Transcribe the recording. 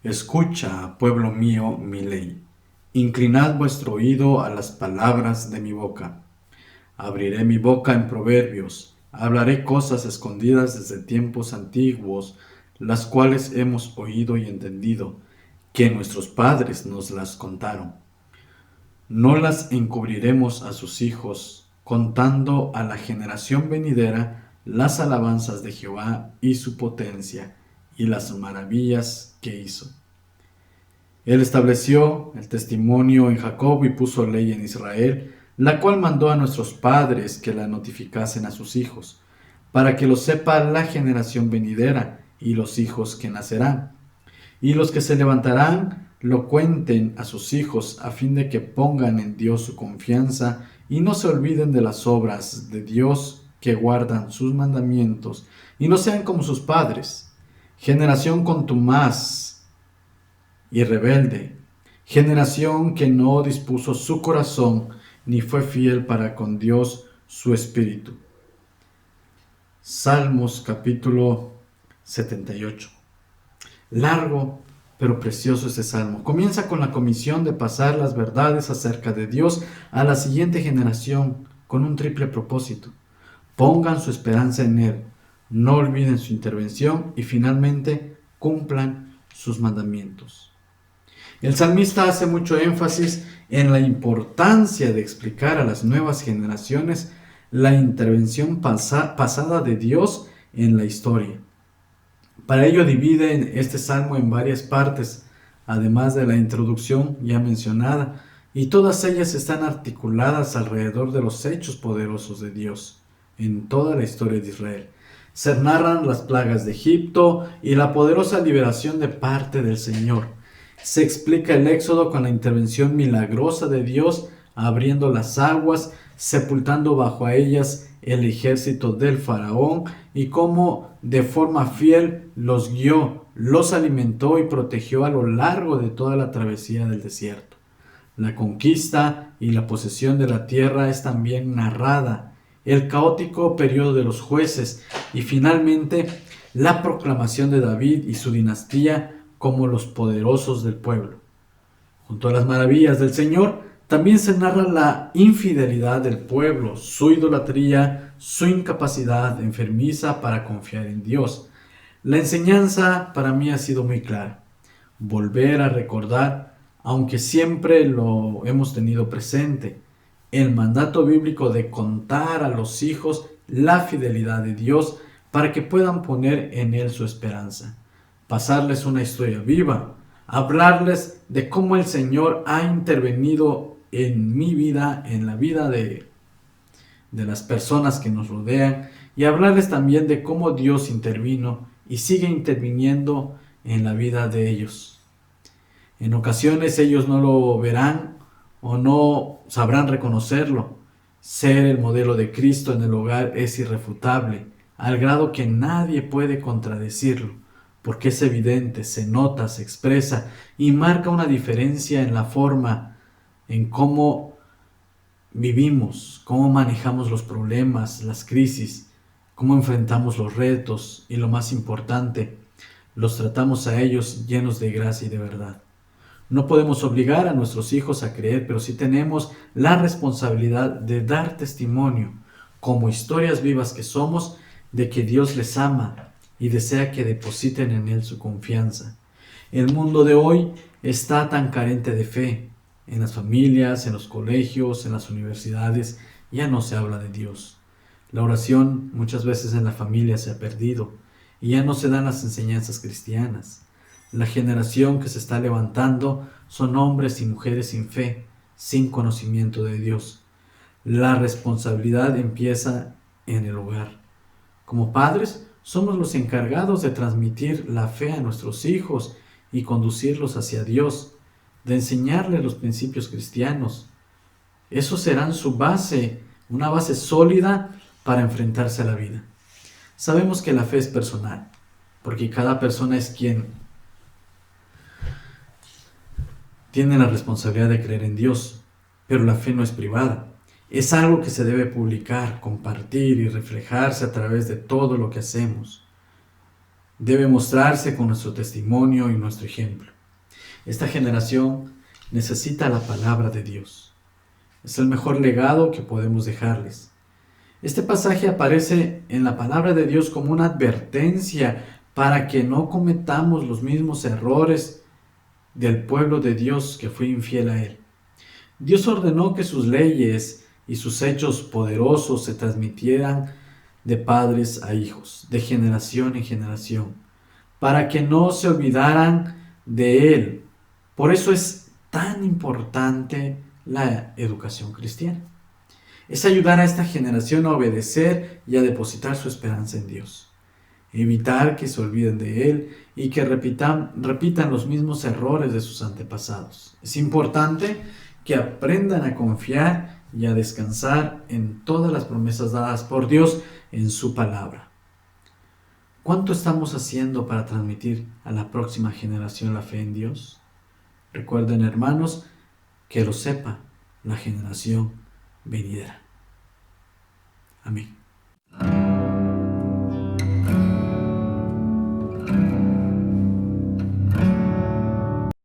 Escucha, pueblo mío, mi ley. Inclinad vuestro oído a las palabras de mi boca. Abriré mi boca en proverbios, hablaré cosas escondidas desde tiempos antiguos, las cuales hemos oído y entendido, que nuestros padres nos las contaron. No las encubriremos a sus hijos, contando a la generación venidera las alabanzas de Jehová y su potencia, y las maravillas que hizo. Él estableció el testimonio en Jacob y puso ley en Israel, la cual mandó a nuestros padres que la notificasen a sus hijos, para que lo sepa la generación venidera y los hijos que nacerán. Y los que se levantarán lo cuenten a sus hijos, a fin de que pongan en Dios su confianza y no se olviden de las obras de Dios, que guardan sus mandamientos y no sean como sus padres, generación contumaz y rebelde, generación que no dispuso su corazón ni fue fiel para con Dios su espíritu. Salmos capítulo 78. Largo pero precioso este salmo. Comienza con la comisión de pasar las verdades acerca de Dios a la siguiente generación con un triple propósito. Pongan su esperanza en Él, no olviden su intervención y finalmente cumplan sus mandamientos. El salmista hace mucho énfasis en la importancia de explicar a las nuevas generaciones la intervención pasada de Dios en la historia. Para ello divide este salmo en varias partes, además de la introducción ya mencionada, y todas ellas están articuladas alrededor de los hechos poderosos de Dios en toda la historia de Israel. Se narran las plagas de Egipto y la poderosa liberación de parte del Señor. Se explica el éxodo con la intervención milagrosa de Dios, abriendo las aguas, sepultando bajo ellas el ejército del faraón, y cómo de forma fiel los guió, los alimentó y protegió a lo largo de toda la travesía del desierto. La conquista y la posesión de la tierra es también narrada, el caótico periodo de los jueces y finalmente la proclamación de David y su dinastía como los poderosos del pueblo. Junto a las maravillas del Señor, también se narra la infidelidad del pueblo, su idolatría, su incapacidad enfermiza para confiar en Dios. La enseñanza para mí ha sido muy clara. Volver a recordar, aunque siempre lo hemos tenido presente, el mandato bíblico de contar a los hijos la fidelidad de Dios para que puedan poner en Él su esperanza. Pasarles una historia viva, hablarles de cómo el Señor ha intervenido en mi vida, en la vida de las personas que nos rodean, y hablarles también de cómo Dios intervino y sigue interviniendo en la vida de ellos. En ocasiones ellos no lo verán o no sabrán reconocerlo. Ser el modelo de Cristo en el hogar es irrefutable, al grado que nadie puede contradecirlo, porque es evidente, se nota, se expresa y marca una diferencia en la forma en cómo vivimos, cómo manejamos los problemas, las crisis, cómo enfrentamos los retos y lo más importante, los tratamos a ellos llenos de gracia y de verdad. No podemos obligar a nuestros hijos a creer, pero sí tenemos la responsabilidad de dar testimonio, como historias vivas que somos, de que Dios les ama y desea que depositen en Él su confianza. El mundo de hoy está tan carente de fe. En las familias, en los colegios, en las universidades, ya no se habla de Dios. La oración muchas veces en la familia se ha perdido y ya no se dan las enseñanzas cristianas. La generación que se está levantando son hombres y mujeres sin fe, sin conocimiento de Dios. La responsabilidad empieza en el hogar. Como padres, somos los encargados de transmitir la fe a nuestros hijos y conducirlos hacia Dios, de enseñarles los principios cristianos. Esos serán su base, una base sólida para enfrentarse a la vida. Sabemos que la fe es personal, porque cada persona es quien tiene la responsabilidad de creer en Dios, pero la fe no es privada. Es algo que se debe publicar, compartir y reflejarse a través de todo lo que hacemos. Debe mostrarse con nuestro testimonio y nuestro ejemplo. Esta generación necesita la palabra de Dios. Es el mejor legado que podemos dejarles. Este pasaje aparece en la palabra de Dios como una advertencia para que no cometamos los mismos errores del pueblo de Dios que fue infiel a Él. Dios ordenó que sus leyes y sus hechos poderosos se transmitieran de padres a hijos, de generación en generación, para que no se olvidaran de Él. Por eso es tan importante la educación cristiana. Es ayudar a esta generación a obedecer y a depositar su esperanza en Dios. Evitar que se olviden de Él y que repitan los mismos errores de sus antepasados. Es importante que aprendan a confiar y a descansar en todas las promesas dadas por Dios en su palabra. ¿Cuánto estamos haciendo para transmitir a la próxima generación la fe en Dios? Recuerden, hermanos, que lo sepa la generación venidera. Amén.